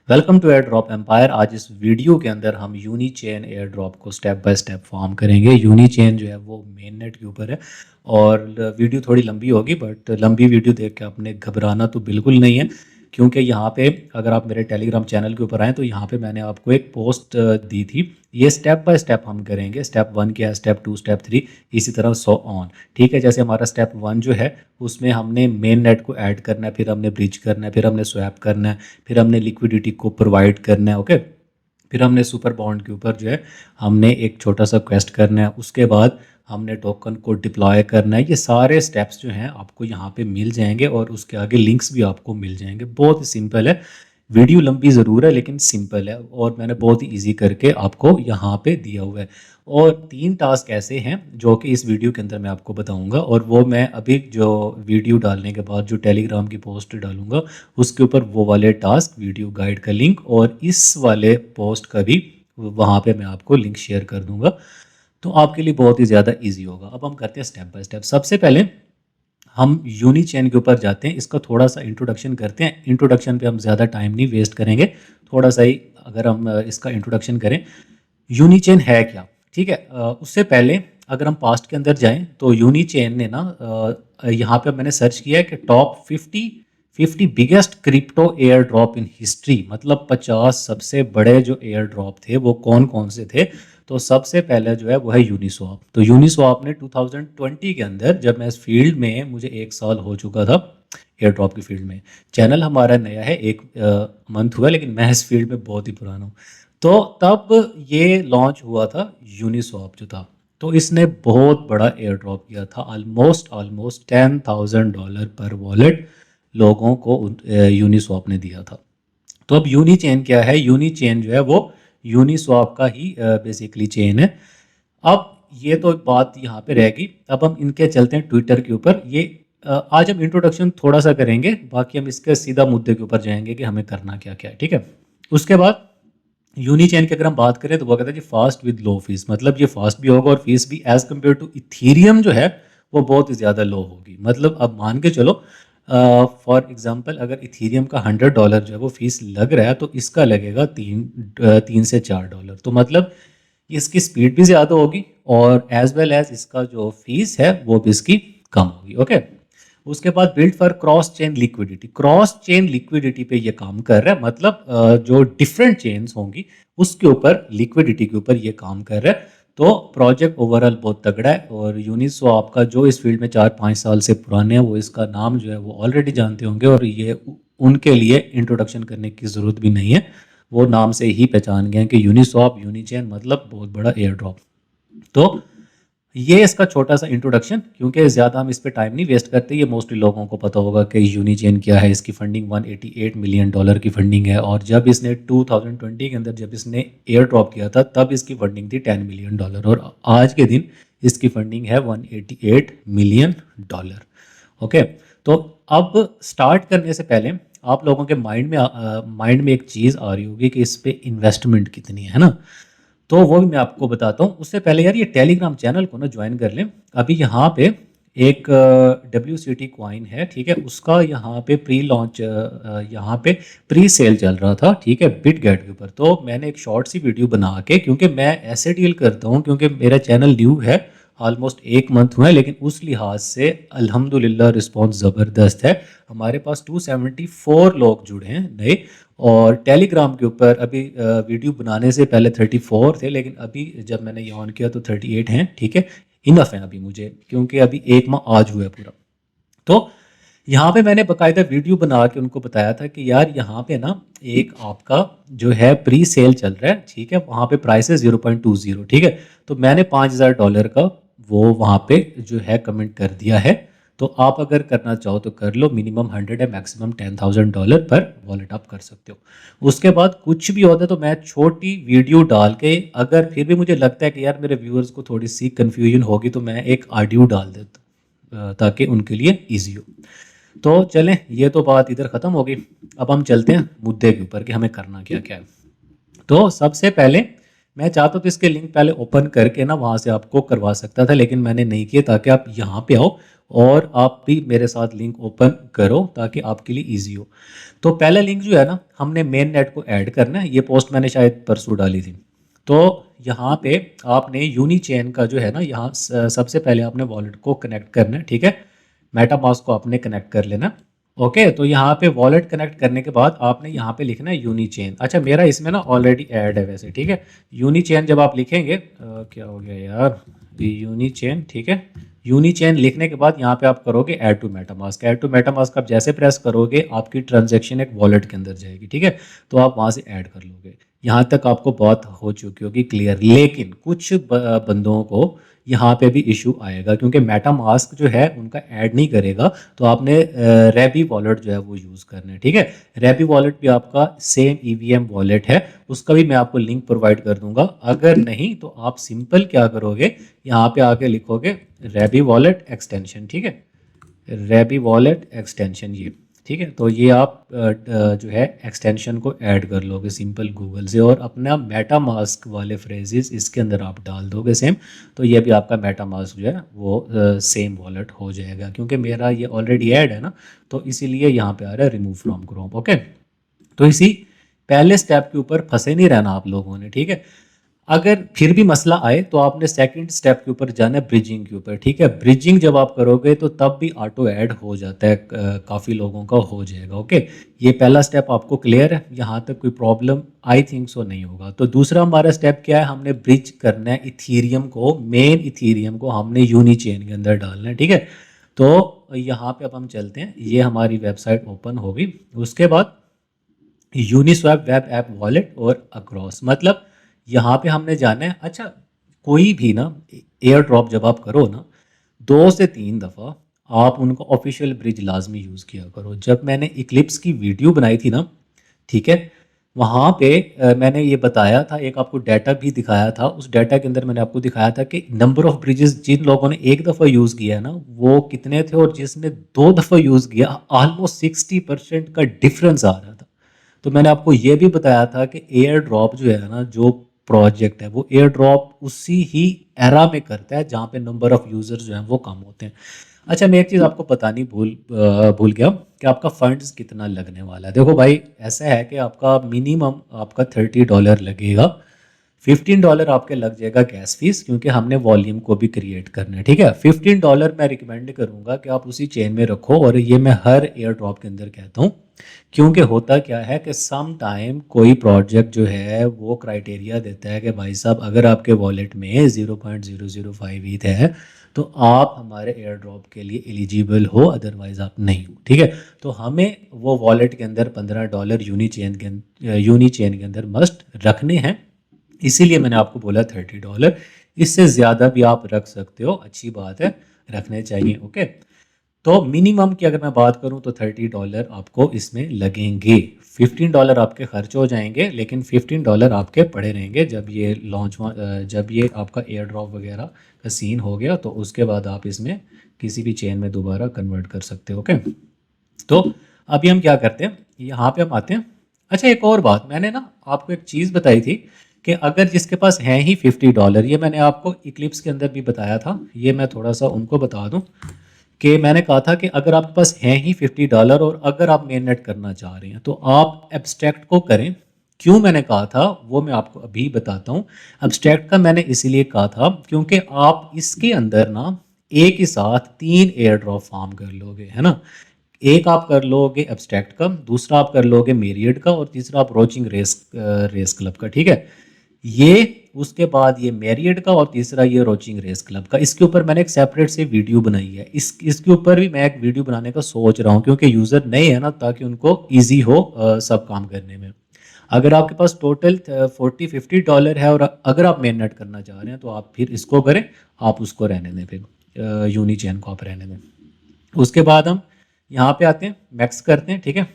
Welcome to airdrop empire. आज इस video के अंदर हम यूनी चेन एयर ड्रॉप को स्टेप बाय स्टेप फॉर्म करेंगे। यूनी चेन जो है वो मेन नेट के ऊपर है और वीडियो थोड़ी लंबी होगी, बट लंबी वीडियो देख के आपने घबराना तो बिल्कुल नहीं है, क्योंकि यहाँ पे अगर आप मेरे टेलीग्राम चैनल के ऊपर आएँ तो यहाँ पे मैंने आपको एक पोस्ट दी थी। ये स्टेप बाय स्टेप हम करेंगे। स्टेप 1 क्या है, स्टेप 2, स्टेप 3, इसी तरह सो ऑन। ठीक है, जैसे हमारा स्टेप 1 जो है उसमें हमने मेन नेट को ऐड करना है, फिर हमने ब्रिज करना है, फिर हमने स्वैप करना है, फिर हमने लिक्विडिटी को प्रोवाइड करना है। ओके, फिर हमने सुपर बॉन्ड के ऊपर जो है हमने एक छोटा सा क्वेस्ट करना है। उसके बाद हमने टोकन को डिप्लॉय करना है। ये सारे स्टेप्स जो हैं आपको यहाँ पे मिल जाएंगे और उसके आगे लिंक्स भी आपको मिल जाएंगे। बहुत ही सिंपल है। वीडियो लंबी ज़रूर है लेकिन सिंपल है और मैंने बहुत ही ईजी करके आपको यहाँ पे दिया हुआ है। और 3 टास्क ऐसे हैं जो कि इस वीडियो के अंदर मैं आपको बताऊंगा, और वो मैं अभी जो वीडियो डालने के बाद जो टेलीग्राम की पोस्ट डालूंगा उसके ऊपर वो वाले टास्क, वीडियो गाइड का लिंक और इस वाले पोस्ट का भी वहाँ पे मैं आपको लिंक शेयर कर दूंगा। तो आपके लिए बहुत ही ज़्यादा ईजी होगा। अब हम करते हैं स्टेप बाय स्टेप। सबसे पहले हम यूनी चेन के ऊपर जाते हैं। इसका थोड़ा सा इंट्रोडक्शन करते हैं। इंट्रोडक्शन पे हम ज़्यादा टाइम नहीं वेस्ट करेंगे, थोड़ा सा ही अगर हम इसका इंट्रोडक्शन करें। यूनी चेन है क्या, ठीक है। उससे पहले अगर हम पास्ट के अंदर जाएं तो यूनी चेन ने ना यहाँ पे मैंने सर्च किया है कि top 50 biggest crypto air drop in history, मतलब 50 सबसे बड़े जो एयर ड्रॉप थे वो कौन कौन से थे। तो सबसे पहले जो है वो है यूनिस्वैप। तो यूनिस्वैप ने 2020 के अंदर, जब मैं इस फील्ड में, मुझे 1 साल हो चुका था एयर ड्रॉप की फील्ड में। चैनल हमारा नया है, 1 मंथ हुआ, लेकिन मैं इस फील्ड में बहुत ही पुराना हूँ। तो तब ये लॉन्च हुआ था यूनिस्वैप जो था। तो इसने बहुत बड़ा एयर ड्रॉप किया था, ऑलमोस्ट $10,000 पर वॉलेट लोगों को यूनिस्वैप ने दिया था। तो अब यूनी चेन क्या है? यूनी चेन जो है वो यूनिस्वैप का ही बेसिकली चेन है। अब ये तो बात यहाँ पे रहेगी। अब हम इनके चलते हैं ट्विटर के ऊपर। ये आज हम इंट्रोडक्शन थोड़ा सा करेंगे, बाकी हम इसके सीधा मुद्दे के ऊपर जाएंगे कि हमें करना क्या क्या है। ठीक है, उसके बाद यूनी चेन की अगर हम बात करें तो वो कहता है जी फास्ट विद लो फीस, मतलब ये फास्ट भी होगा और फीस भी एज कम्पेयर टू इथीरियम जो है वो बहुत ही ज़्यादा लो होगी। मतलब अब मान के चलो, फॉर एग्जांपल अगर इथीरियम का $100 जो है वो फीस लग रहा है तो इसका लगेगा 3 से 4 डॉलर। तो मतलब इसकी स्पीड भी ज़्यादा होगी और एज वेल एज इसका जो फीस है वो भी इसकी कम होगी। ओके, उसके बाद build for cross chain liquidity. Cross chain liquidity पे ये काम कर रहा है, मतलब जो डिफरेंट चेन्स होंगी उसके ऊपर, लिक्विडिटी के ऊपर ये काम कर रहा है। तो प्रोजेक्ट ओवरऑल बहुत तगड़ा है और यूनिस्वैप का जो इस फील्ड में 4-5 साल से पुराने हैं वो इसका नाम जो है वो ऑलरेडी जानते होंगे और ये उनके लिए इंट्रोडक्शन करने की ज़रूरत भी नहीं है। वो नाम से ही पहचान गए हैं कि यूनिस्वैप, यूनिचेन मतलब बहुत बड़ा एयर ड्रॉप। तो ये इसका छोटा सा इंट्रोडक्शन, क्योंकि ज़्यादा हम इस पर टाइम नहीं वेस्ट करते। ये मोस्टली लोगों को पता होगा कि यूनिचेन क्या है। इसकी फंडिंग $188 मिलियन की फंडिंग है और जब इसने 2020 के अंदर जब इसने एयर ड्रॉप किया था तब इसकी फंडिंग थी $10 मिलियन और आज के दिन इसकी फंडिंग है $188 मिलियन। ओके, तो अब स्टार्ट करने से पहले आप लोगों के माइंड में एक चीज़ आ रही होगी कि इस पे इन्वेस्टमेंट कितनी है ना। तो वो भी मैं आपको बताता हूँ। उससे पहले यार ये टेलीग्राम चैनल को ना ज्वाइन कर लें। अभी यहाँ पे एक WCT कॉइन है, ठीक है, उसका यहाँ पे प्री लॉन्च, यहाँ पे प्री सेल चल रहा था, ठीक है, बिटगेट के ऊपर। तो मैंने एक शॉर्ट सी वीडियो बना के, क्योंकि मैं ऐसे डील करता हूँ, क्योंकि मेरा चैनल न्यू है, ऑलमोस्ट 1 मंथ हुआ है, लेकिन उस लिहाज से अल्हम्दुलिल्लाह रिस्पॉन्स ज़बरदस्त है। हमारे पास 274 लोग जुड़े हैं नए, और टेलीग्राम के ऊपर अभी वीडियो बनाने से पहले 34 थे, लेकिन अभी जब मैंने ये ऑन किया तो 38 हैं। ठीक है, इनफ है अभी मुझे, क्योंकि अभी 1 माह आज हुआ है पूरा। तो यहाँ पे मैंने बकायदा वीडियो बना के उनको बताया था कि यार यहाँ पे ना एक आपका जो है प्री सेल चल रहा है, ठीक है, वहाँ पे प्राइस है 0.20, ठीक है। तो मैंने $5,000 का वो वहाँ पे जो है कमेंट कर दिया है। तो आप अगर करना चाहो तो कर लो। मिनिमम 100 है, मैक्सिमम $10,000 पर वॉलेट आप कर सकते हो। उसके बाद कुछ भी होता है तो मैं छोटी वीडियो डाल के, अगर फिर भी मुझे लगता है कि यार मेरे व्यूअर्स को थोड़ी सी कन्फ्यूजन होगी तो मैं एक ऑडियो डाल देता ताकि उनके लिए ईजी हो। तो चलें, ये तो बात इधर ख़त्म हो गई। अब हम चलते हैं मुद्दे के ऊपर कि हमें करना क्या क्या है। तो सबसे पहले मैं चाहता तो इसके लिंक पहले ओपन करके ना वहाँ से आपको करवा सकता था, लेकिन मैंने नहीं किया ताकि आप यहाँ पे आओ और आप भी मेरे साथ लिंक ओपन करो ताकि आपके लिए ईजी हो। तो पहला लिंक जो है ना, हमने मेन नेट को ऐड करना है। ये पोस्ट मैंने शायद परसों डाली थी। तो यहाँ पे आपने यूनी चेन का जो है ना, यहाँ सबसे पहले आपने वॉलेट को कनेक्ट करना है, ठीक है। मेटा मास्क को आपने कनेक्ट कर लेना। ओके, तो यहाँ पे वॉलेट कनेक्ट करने के बाद आपने यहाँ पे लिखना है यूनी चेन। अच्छा, मेरा इसमें ना ऑलरेडी ऐड है वैसे, ठीक है। यूनी चेन जब आप लिखेंगे क्या हो गया यार, यूनी चेन, ठीक है। यूनी चेन लिखने के बाद यहाँ पे आप करोगे add to MetaMask. Add to MetaMask आप जैसे प्रेस करोगे आपकी ट्रांजैक्शन एक वॉलेट के अंदर जाएगी, ठीक है। तो आप वहाँ से ऐड कर लोगे। यहाँ तक आपको बात हो चुकी होगी क्लियर। लेकिन कुछ बंदों को यहाँ पे भी इशू आएगा क्योंकि मेटा मास्क जो है उनका ऐड नहीं करेगा। तो आपने रैबी वॉलेट जो है वो यूज़ करना है, ठीक है। रैबी वॉलेट भी आपका सेम ईवीएम वॉलेट है, उसका भी मैं आपको लिंक प्रोवाइड कर दूंगा। अगर नहीं तो आप सिंपल क्या करोगे, यहाँ पे आके लिखोगे रैबी वॉलेट एक्सटेंशन, ठीक है। रैबी वॉलेट एक्सटेंशन, ये ठीक है। तो ये आप जो है एक्सटेंशन को ऐड कर लोगे सिंपल गूगल से, और अपना मेटा मास्क वाले फ्रेजेस इसके अंदर आप डाल दोगे सेम। तो ये भी आपका मेटा मास्क जो है वो सेम वॉलेट हो जाएगा, क्योंकि मेरा ये ऑलरेडी ऐड है ना, तो इसीलिए यहाँ पे आ रहा है रिमूव फ्रॉम क्रोम। ओके, तो इसी पहले स्टेप के ऊपर फंसे नहीं रहना आप लोगों ने, ठीक है। अगर फिर भी मसला आए तो आपने सेकंड स्टेप के ऊपर जाना है, ब्रिजिंग के ऊपर, ठीक है। ब्रिजिंग जब आप करोगे तो तब भी ऑटो ऐड हो जाता है, काफ़ी लोगों का हो जाएगा। ओके, ये पहला स्टेप आपको क्लियर है, यहाँ तक कोई प्रॉब्लम आई थिंक सो नहीं होगा। तो दूसरा हमारा स्टेप क्या है, हमने ब्रिज करना है इथीरियम को, मेन इथीरियम को हमने यूनी चेन के अंदर डालना है, ठीक है। तो यहाँ पे अब हम चलते हैं, ये हमारी वेबसाइट ओपन होगी। उसके बाद यूनिस्वैप वेब ऐप वॉलेट और अक्रॉस, मतलब यहाँ पे हमने जाना है। अच्छा, कोई भी ना एयर ड्रॉप जब आप करो ना, 2 से 3 दफ़ा आप उनका ऑफिशियल ब्रिज लाजमी यूज़ किया करो। जब मैंने इक्लिप्स की वीडियो बनाई थी ना, ठीक है, वहाँ पे मैंने ये बताया था, एक आपको डाटा भी दिखाया था। उस डाटा के अंदर मैंने आपको दिखाया था कि नंबर ऑफ ब्रिजेस जिन लोगों ने एक दफ़ा यूज़ किया है ना, वो कितने थे, और जिसने 2 दफ़ा यूज़ किया ऑलमोस्ट 60% का डिफरेंस आ रहा था। तो मैंने आपको ये भी बताया था कि एयर ड्रॉप जो है ना, जो प्रोजेक्ट है वो एयर ड्रॉप उसी ही एरा में करता है जहाँ पे नंबर ऑफ यूज़र्स जो हैं वो कम होते हैं। अच्छा, मैं एक चीज़ आपको बतानी भूल गया कि आपका फंड्स कितना लगने वाला है। देखो भाई, ऐसा है कि आपका मिनिमम आपका $30 लगेगा। $15 आपके लग जाएगा गैस फीस, क्योंकि हमने वॉल्यूम को भी क्रिएट करना है, ठीक है। $15 मैं रिकमेंड करूंगा कि आप उसी चेन में रखो, और ये मैं हर एयर ड्रॉप के अंदर कहता हूँ। क्योंकि होता क्या है कि सम टाइम कोई प्रोजेक्ट जो है वो क्राइटेरिया देता है कि भाई साहब, अगर आपके वॉलेट में 0.005 ईथ है तो आप हमारे एयर ड्रॉप के लिए एलिजिबल हो, अदरवाइज आप नहीं हो, ठीक है। तो हमें वो वॉलेट के अंदर $15 यूनी चेन के अंदर मस्ट रखने हैं। इसीलिए मैंने आपको बोला $30। इससे ज़्यादा भी आप रख सकते हो, अच्छी बात है, रखने चाहिए। ओके, तो मिनिमम की अगर मैं बात करूं तो $30 आपको इसमें लगेंगे। $15 आपके खर्च हो जाएंगे, लेकिन $15 आपके पड़े रहेंगे। जब ये जब ये आपका एयर ड्रॉप वगैरह का सीन हो गया तो उसके बाद आप इसमें किसी भी चेन में दोबारा कन्वर्ट कर सकते हो। ओके, तो अभी हम क्या करते हैं, यहाँ पे हम आते हैं। अच्छा, एक और बात, मैंने ना आपको एक चीज़ बताई थी कि अगर जिसके पास हैं ही $50, ये मैंने आपको इक्लिप्स के अंदर भी बताया था, ये मैं थोड़ा सा उनको बता दूं कि मैंने कहा था कि अगर आपके पास हैं ही $50 और अगर आप मेन नेट करना चाह रहे हैं तो आप एब्स्ट्रैक्ट को करें। क्यों मैंने कहा था वो मैं आपको अभी बताता हूँ। एब्स्ट्रैक्ट का मैंने इसीलिए कहा था क्योंकि आप इसके अंदर ना एक ही साथ 3 एयर ड्रॉप फार्म कर लोगे, है ना। एक आप कर लोगे एब्स्ट्रैक्ट का, दूसरा आप कर लोगे मेरियड का, और तीसरा आप रोचिंग रेस क्लब का, ठीक है। ये उसके बाद ये मैरियड का, और तीसरा ये रोचिंग रेस क्लब का। इसके ऊपर मैंने एक सेपरेट से वीडियो बनाई है। इसके ऊपर भी मैं एक वीडियो बनाने का सोच रहा हूँ, क्योंकि यूज़र नए हैं ना, ताकि उनको इजी हो सब काम करने में। अगर आपके पास टोटल $40-50 है और अगर आप मेन नेट करना चाह रहे हैं तो आप फिर इसको करें, आप उसको रहने दें, फिर यूनी चैन को आप रहने दें। उसके बाद हम यहाँ पे आते हैं, मैक्स करते हैं, ठीक है।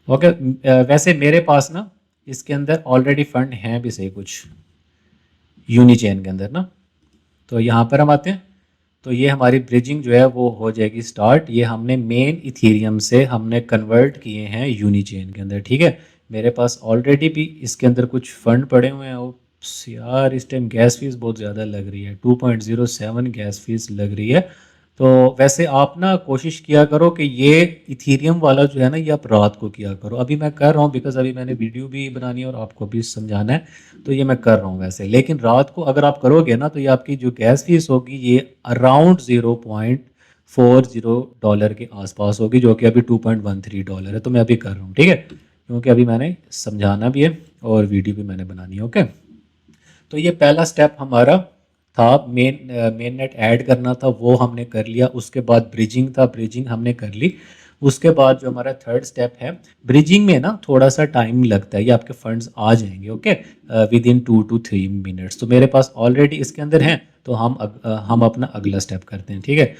ओके, वैसे मेरे पास ना इसके अंदर ऑलरेडी फंड हैं भी सही कुछ यूनी चेन के अंदर ना। तो यहाँ पर हम आते हैं, तो ये हमारी ब्रिजिंग जो है वो हो जाएगी स्टार्ट। ये हमने मेन इथीरियम से हमने कन्वर्ट किए हैं यूनी चेन के अंदर, ठीक है। मेरे पास ऑलरेडी भी इसके अंदर कुछ फंड पड़े हुए हैं, वो यार इस टाइम गैस फीस बहुत ज़्यादा लग रही है, 2.07 गैस फीस लग रही है। तो वैसे आप ना कोशिश किया करो कि ये इथीरियम वाला जो है ना, ये आप रात को किया करो। अभी मैं कर रहा हूँ बिकॉज अभी मैंने वीडियो भी बनानी है और आपको भी समझाना है, तो ये मैं कर रहा हूँ वैसे। लेकिन रात को अगर आप करोगे ना, तो ये आपकी जो गैस फीस होगी ये अराउंड $0.40 के आसपास होगी, जो कि अभी $2.13 है। तो मैं अभी कर रहा हूँ, ठीक है, क्योंकि अभी मैंने समझाना भी है और वीडियो भी मैंने बनानी है। ओके, तो ये पहला स्टेप हमारा था, मेन नेट ऐड करना था, वो हमने कर लिया। उसके बाद ब्रिजिंग था, ब्रिजिंग हमने कर ली। उसके बाद जो हमारा थर्ड स्टेप है, ब्रिजिंग में ना थोड़ा सा टाइम लगता है, ये आपके फंड्स आ जाएंगे okay with in 2 to 3 minutes. तो मेरे पास ऑलरेडी इसके अंदर हैं, तो हम अपना अगला स्टेप करते हैं, ठीक है।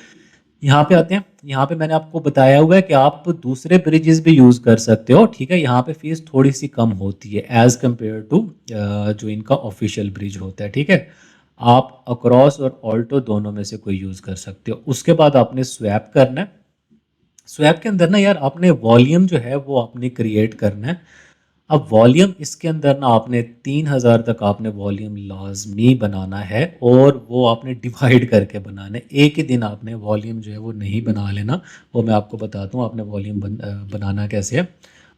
यहाँ पे आते हैं। यहाँ पे मैंने आपको बताया हुआ है कि आप दूसरे ब्रिजेस भी यूज़ कर सकते हो, ठीक है। यहाँ पे फीस थोड़ी सी कम होती है एज़ कम्पेयर टू जो इनका ऑफिशियल ब्रिज होता है, ठीक है। आप अक्रॉस और ऑल्टो दोनों में से कोई यूज़ कर सकते हो। उसके बाद आपने स्वैप करना है। स्वैप के अंदर ना यार आपने वॉल्यूम जो है वो आपने क्रिएट करना है। अब वॉल्यूम इसके अंदर ना आपने 3,000 तक आपने वॉल्यूम लाजमी बनाना है, और वो आपने डिवाइड करके बनाना है। एक ही दिन आपने वॉल्यूम जो है वो नहीं बना लेना। वो मैं आपको बताता हूँ आपने वॉल्यूम बनाना कैसे है।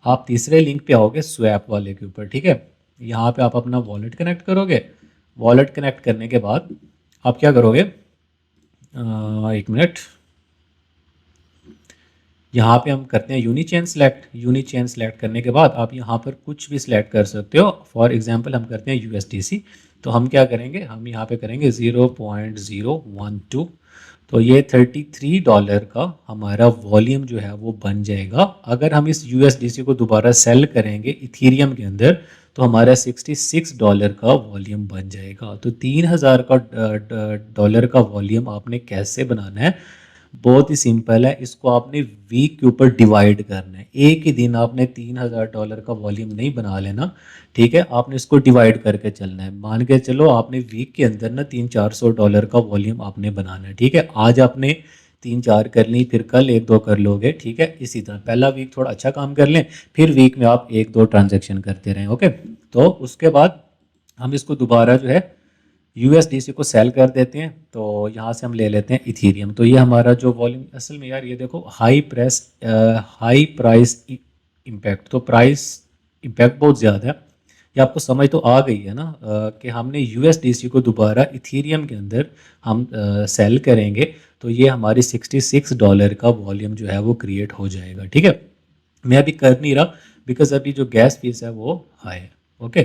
आप तीसरे लिंक पे आओगे स्वैप वाले के ऊपर, ठीक है। यहाँ पे आप अपना वॉलेट कनेक्ट करोगे। वॉलेट कनेक्ट करने के बाद आप क्या करोगे, एक मिनट, यहाँ पे हम करते हैं Unichain select. Unichain select करने के बाद आप यहाँ पर कुछ भी सिलेक्ट कर सकते हो। फॉर एग्जांपल हम करते हैं यूएसडीसी। तो हम क्या करेंगे, हम यहाँ पे करेंगे 0.012। तो ये $33 का हमारा वॉल्यूम जो है वो बन जाएगा। अगर हम इस यूएसडीसी को दोबारा सेल करेंगे इथीरियम के अंदर, तो हमारा $66 का वॉल्यूम बन जाएगा। तो 3,000 का डॉलर का वॉल्यूम आपने कैसे बनाना है, बहुत ही सिंपल है। इसको आपने वीक के ऊपर डिवाइड करना है। एक ही दिन आपने $3,000 का वॉल्यूम नहीं बना लेना, ठीक है। आपने इसको डिवाइड करके चलना है। मान के चलो आपने वीक के अंदर ना $300-400 का वॉल्यूम आपने बनाना है, ठीक है। आज आपने 3-4 कर ली, फिर कल 1-2 कर लोगे, ठीक है। इसी तरह पहला वीक थोड़ा अच्छा काम कर लें, फिर वीक में आप 1-2 ट्रांजेक्शन करते रहें, ओके। तो उसके बाद हम इसको दोबारा जो है यूएसडीसी को सेल कर देते हैं। तो यहाँ से हम ले लेते हैं इथीरियम। तो ये हमारा जो वॉल्यूम, असल में यार ये देखो हाई प्राइस इम्पैक्ट, तो प्राइस इम्पैक्ट बहुत ज़्यादा है। ये आपको समझ तो आ गई है ना कि हमने यूएसडीसी को दोबारा इथीरियम के अंदर हम सेल करेंगे, तो ये हमारी $66 का वॉल्यूम जो है वो क्रिएट हो जाएगा, ठीक है। मैं अभी कर नहीं रहा बिकॉज अभी जो गैस फीस है वो हाई है, ओके।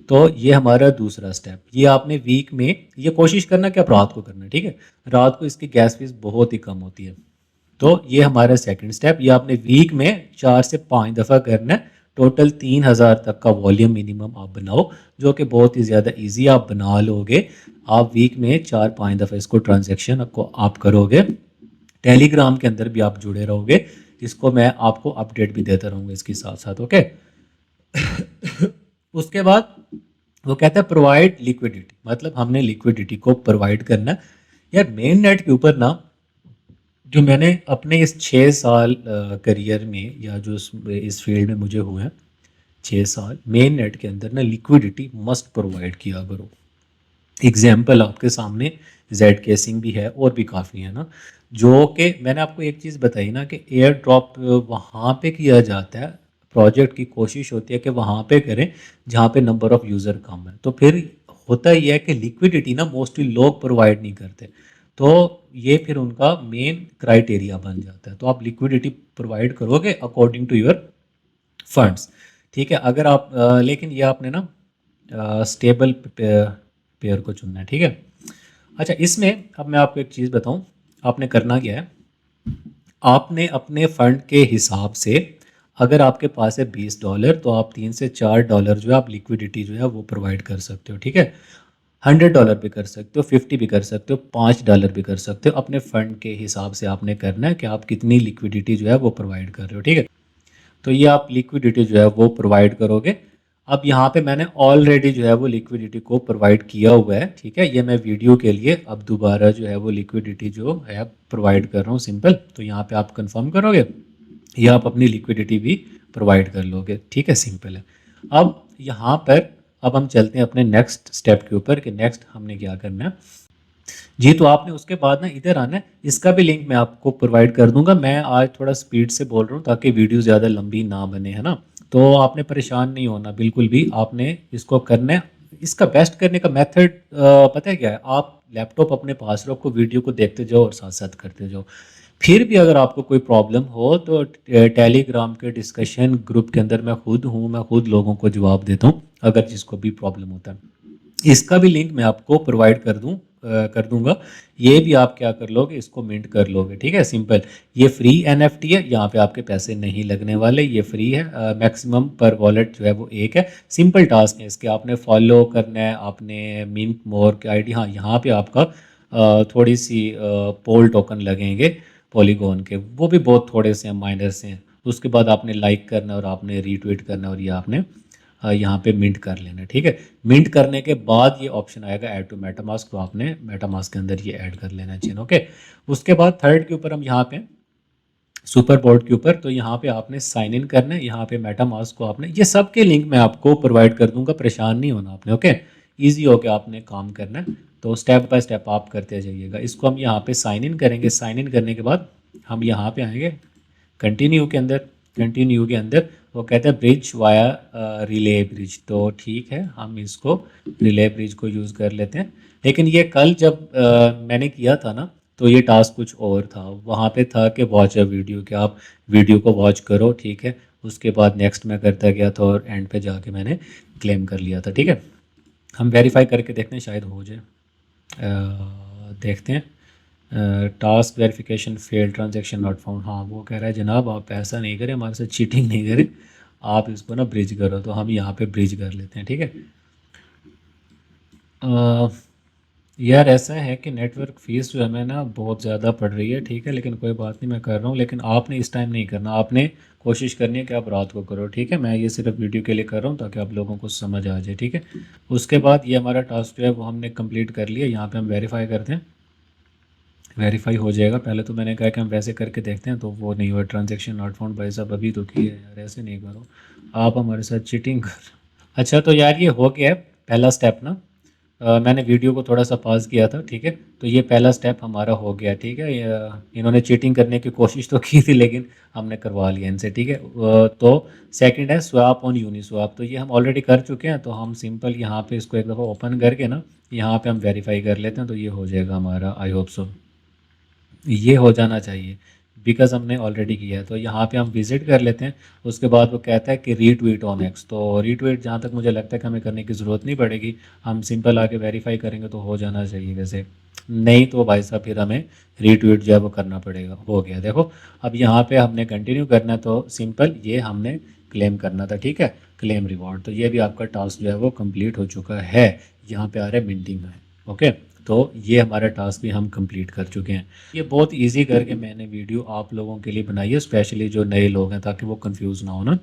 तो ये हमारा दूसरा स्टेप। ये आपने वीक में, ये कोशिश करना कि आप रात को करना, ठीक है। रात को इसकी गैस फीस बहुत ही कम होती है। तो ये हमारा सेकंड स्टेप। ये आपने वीक में 4 से 5 दफ़ा करना है। टोटल 3,000 तक का वॉल्यूम मिनिमम आप बनाओ, जो कि बहुत ही ज़्यादा इजी आप बना लोगे। आप वीक में 4-5 दफ़ा इसको ट्रांजेक्शन को आप करोगे। टेलीग्राम के अंदर भी आप जुड़े रहोगे, इसको मैं आपको अपडेट भी देता रहूँगा इसके साथ साथ, ओके। उसके बाद वो कहता है प्रोवाइड लिक्विडिटी, मतलब हमने लिक्विडिटी को प्रोवाइड करना है। यार मेन नेट के ऊपर ना, जो मैंने अपने इस 6 साल करियर में, या जो इस फील्ड में मुझे हुए हैं 6 साल, मेन नेट के अंदर ना लिक्विडिटी मस्ट प्रोवाइड किया करो। एग्जाम्पल आपके सामने जेड केसिंग भी है और भी काफ़ी है ना, जो कि मैंने आपको एक चीज़ बताई ना कि एयर ड्रॉप वहाँ पे किया जाता है। प्रोजेक्ट की कोशिश होती है कि वहाँ पे करें जहाँ पे नंबर ऑफ़ यूज़र कम है। तो फिर होता ही है कि लिक्विडिटी ना मोस्टली लोग प्रोवाइड नहीं करते, तो ये फिर उनका मेन क्राइटेरिया बन जाता है। तो आप लिक्विडिटी प्रोवाइड करोगे अकॉर्डिंग टू योर फंड्स, ठीक है। अगर आप लेकिन ये आपने ना स्टेबल पेयर को चुनना है, ठीक है। अच्छा, इसमें अब मैं आपको एक चीज़ बताऊं, आपने करना क्या है। आपने अपने फंड के हिसाब से, अगर आपके पास है $20, तो आप $3 से $4 जो है आप लिक्विडिटी जो है वो प्रोवाइड कर सकते हो, ठीक है। $100 भी कर सकते हो, 50 भी कर सकते हो, $5 भी कर सकते हो। अपने फंड के हिसाब से आपने करना है कि आप कितनी लिक्विडिटी जो है वो प्रोवाइड कर रहे हो, ठीक है। तो ये आप लिक्विडिटी जो है वो प्रोवाइड करोगे। अब यहाँ पे मैंने ऑलरेडी जो है वो लिक्विडिटी को प्रोवाइड किया हुआ है, ठीक है। ये मैं वीडियो के लिए अब दोबारा जो है वो लिक्विडिटी जो है प्रोवाइड कर रहा हूँ, सिंपल। तो यहाँ पे आप कंफर्म करोगे, या आप अपनी लिक्विडिटी भी प्रोवाइड कर लोगे, ठीक है, सिंपल है। अब यहाँ पर अब हम चलते हैं अपने नेक्स्ट स्टेप के ऊपर कि नेक्स्ट हमने क्या करना है। जी, तो आपने उसके बाद ना इधर आना है, इसका भी लिंक मैं आपको प्रोवाइड कर दूँगा। मैं आज थोड़ा स्पीड से बोल रहा हूँ ताकि वीडियो ज़्यादा लंबी ना बने, है ना? तो आपने परेशान नहीं होना बिल्कुल भी, आपने इसको करना है। इसका बेस्ट करने का मेथड पता है क्या है? आप लैपटॉप अपने पास रखो, वीडियो को देखते जाओ और साथ-साथ करते जाओ। फिर भी अगर आपको कोई प्रॉब्लम हो तो टेलीग्राम के डिस्कशन ग्रुप के अंदर मैं खुद हूँ, मैं खुद लोगों को जवाब देता हूँ, अगर जिसको भी प्रॉब्लम होता है। इसका भी लिंक मैं आपको प्रोवाइड कर दूंगा। ये भी आप क्या कर लोगे, इसको मिंट कर लोगे, ठीक है, सिंपल। ये फ्री एनएफटी है, यहाँ पे आपके पैसे नहीं लगने वाले, ये फ्री है। मैक्सिमम पर वॉलेट जो है वो एक है। सिंपल टास्क है इसके, आपने फॉलो करना है, आपने मिंट मोर के आईडी, हाँ यहाँ पे आपका थोड़ी सी पोल टोकन लगेंगे पॉलीगॉन के, वो भी बहुत थोड़े से हैं, माइनर से हैं। उसके बाद आपने लाइक करना और आपने रीट्वीट करना और ये आपने यहाँ पे मिंट कर लेना, ठीक है। मिंट करने के बाद ये ऑप्शन आएगा ऐड टू मेटामास्क, तो आपने मेटामास्क के अंदर ये ऐड कर लेना चाहिए, ओके। उसके बाद थर्ड के ऊपर हम यहाँ पे सुपर बोर्ड के ऊपर, तो यहाँ पे आपने साइन इन करना है, यहाँ पे मेटामास्क को आपने, ये सब के लिंक मैं आपको प्रोवाइड कर दूंगा, परेशान नहीं होना आपने, ओके। ईजी होके आपने काम करना है, तो स्टेप बाय स्टेप आप करते जाइएगा। इसको हम यहाँ पे साइन इन करेंगे, साइन इन करने के बाद हम यहाँ पे आएंगे कंटिन्यू के अंदर। कंटिन्यू के अंदर वो कहते हैं ब्रिज वाया रिले ब्रिज, तो ठीक है हम इसको रिले ब्रिज को यूज़ कर लेते हैं। लेकिन ये कल जब मैंने किया था ना, तो ये टास्क कुछ और था, वहाँ पे था कि वॉच अ वीडियो, कि आप वीडियो को वॉच करो, ठीक है। उसके बाद नेक्स्ट मैं करता गया था और एंड पे जाके मैंने क्लेम कर लिया था, ठीक है। हम वेरीफाई करके देखते हैं, शायद हो जाए। देखते हैं, task verification fail, transaction not found, हाँ वो कह रहा है जनाब आप ऐसा नहीं करें, हमारे साथ चीटिंग नहीं करें, आप इसको ना ब्रिज करो, तो हम यहाँ पे ब्रिज कर लेते हैं, ठीक है। अ, यार ऐसा है कि नेटवर्क फ़ीस जो है मैं ना बहुत ज़्यादा पड़ रही है, ठीक है, लेकिन कोई बात नहीं, मैं कर रहा हूँ, लेकिन आपने इस टाइम नहीं करना, आपने कोशिश करनी है कि आप रात को करो, ठीक है। मैं ये सिर्फ वीडियो के लिए कर रहा हूँ ताकि आप लोगों को समझ आ जाए, ठीक है। उसके बाद ये हमारा टास्क जो है वो हमने कंप्लीट कर लिया। यहाँ पे हम वेरीफाई करते हैं, वेरीफाई हो जाएगा। पहले तो मैंने कहा कि हम वैसे करके देखते हैं, तो वो नहीं हुआ, ट्रांजेक्शन नॉट फाउंड। भाई साहब अभी तो किया यार, ऐसे नहीं करो, आप हमारे साथ चीटिंग कर। अच्छा तो यार ये हो गया है पहला स्टेप ना। मैंने वीडियो को थोड़ा सा पॉज किया था, ठीक है। तो ये पहला स्टेप हमारा हो गया, ठीक है। इन्होंने चीटिंग करने की कोशिश तो की थी, लेकिन हमने करवा लिया इनसे, ठीक है। तो सेकंड है स्वैप ऑन यूनी स्वैप, तो ये हम ऑलरेडी कर चुके हैं, तो हम सिंपल यहाँ पे इसको एक दफ़ा ओपन करके ना यहाँ पे हम वेरीफाई कर लेते हैं, तो ये हो जाएगा हमारा, आई होप सो ये हो जाना चाहिए, बिकॉज़ हमने ऑलरेडी किया है। तो यहाँ पे हम विज़िट कर लेते हैं। उसके बाद वो कहता है कि रीट्वीट ऑन एक्स, तो रीट्वीट जहाँ तक मुझे लगता है कि हमें करने की ज़रूरत नहीं पड़ेगी, हम सिंपल आके वेरीफाई करेंगे तो हो जाना चाहिए वैसे। नहीं तो भाई साहब फिर हमें रीट्वीट जो है वो करना पड़ेगा। हो गया देखो, अब यहाँ पे हमने कंटिन्यू करना है, तो सिंपल ये हमने क्लेम करना था, ठीक है, क्लेम रिवॉर्ड। तो ये भी आपका टास्क जो है वो कंप्लीट हो चुका है। यहाँ पे आ रहा है मिंटिंग में, ओके। तो ये हमारा टास्क भी हम कंप्लीट कर चुके हैं। ये बहुत इजी करके मैंने वीडियो आप लोगों के लिए बनाई है, स्पेशली जो नए लोग हैं, ताकि वो कंफ्यूज ना हो ना।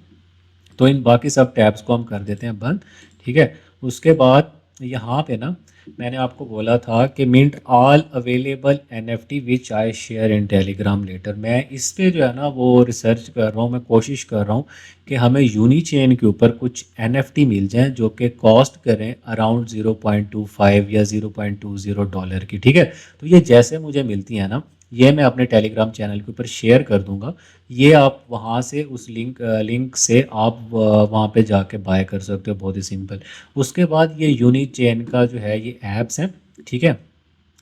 तो इन बाकी सब टैब्स को हम कर देते हैं बंद, ठीक है। उसके बाद यहाँ पे ना मैंने आपको बोला था कि mint all available NFT which I share in Telegram later, मैं इस पे जो है ना वो रिसर्च कर रहा हूँ, मैं कोशिश कर रहा हूँ कि हमें यूनी चेन के ऊपर कुछ एनएफटी मिल जाएं जो कि कॉस्ट करें अराउंड 0.25 या $0.20 की, ठीक है। तो ये जैसे मुझे मिलती है ना, ये मैं अपने टेलीग्राम चैनल के ऊपर शेयर कर दूंगा। ये आप वहाँ से उस लिंक से आप वहाँ पे जाके बाय कर सकते हो, बहुत ही सिंपल। उसके बाद ये यूनिक चेन का जो है ये ऐप्स हैं, ठीक है।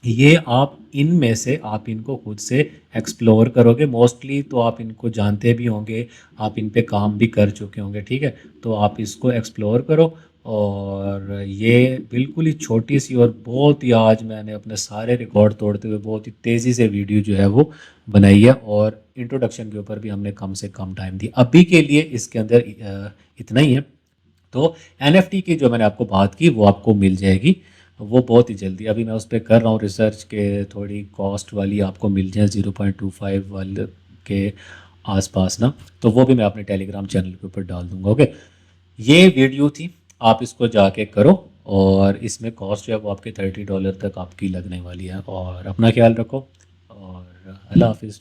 ये आप इनमें से आप इनको खुद से एक्सप्लोर करोगे, मोस्टली तो आप इनको जानते भी होंगे, आप इन पे काम भी कर चुके होंगे, ठीक है। तो आप इसको एक्सप्लोर करो। और ये बिल्कुल ही छोटी सी और बहुत ही, आज मैंने अपने सारे रिकॉर्ड तोड़ते हुए बहुत ही तेज़ी से वीडियो जो है वो बनाई है, और इंट्रोडक्शन के ऊपर भी हमने कम से कम टाइम दी। अभी के लिए इसके अंदर इतना ही है। तो एनएफटी की जो मैंने आपको बात की वो आपको मिल जाएगी, वो बहुत ही जल्दी। अभी मैं उस पर कर रहा हूँ रिसर्च के, थोड़ी कॉस्ट वाली आपको मिल जाए 0.25 वाले के आसपास ना, तो वो भी मैं अपने टेलीग्राम चैनल के ऊपर डाल दूंगा, ओके। ये वीडियो थी, आप इसको जाके करो, और इसमें कॉस्ट जो है वो आपके $30 तक आपकी लगने वाली है। और अपना ख्याल रखो, और अल्लाह हाफिज़।